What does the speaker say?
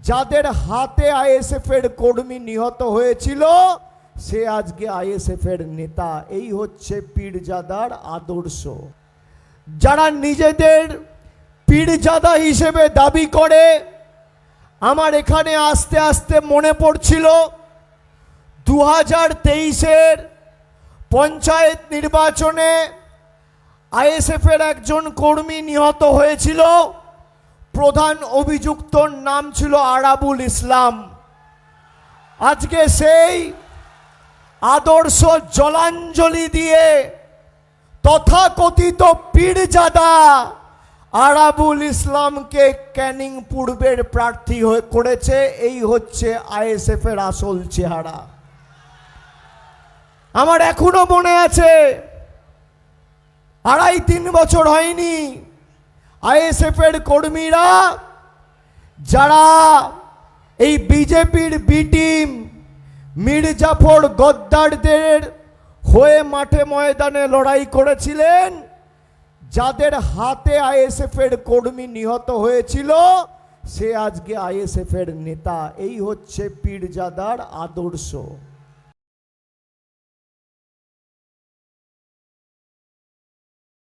যাদের হাতে আইএসএফ এর কর্মী নিহত হয়েছিল সে আজকে আইএসএফ এর নেতা। এই হচ্ছে পীরজাদার আদর্শ। যারা নিজেদের পীরজাদা হিসেবে দাবি করে, আমার এখানে আস্তে আস্তে মনে পড়ছিল 2023-এর পঞ্চায়েত নির্বাচনে আইএসএফ এর একজন কর্মী নিহত হয়েছিল। প্রধান অভিযুক্তর নাম ছিল আরাবুল ইসলাম। আজকে সেই আদর্শ জলাঞ্জলি দিয়ে তথাকথিত পীরজাদা আরাবুল ইসলামকে ক্যানিং পূর্বের প্রার্থী করেছে। এই হচ্ছে আইএসএফ এর আসল চেহারা। আমার এখনো মনে আছে, 2.5-3 বছর হয়নি, আইএসএফ এর কর্মীরা যারা এই বিজেপির বি টিম মীর জাফর গদ্দারদের হয়ে মাঠে ময়দানে লড়াই করেছিলেন, যাদের হাতে আইএসএফ এর কর্মী নিহত হয়েছিল সে আজকে আইএসএফ এর নেতা। এই হচ্ছে পীরজাদার আদর্শ।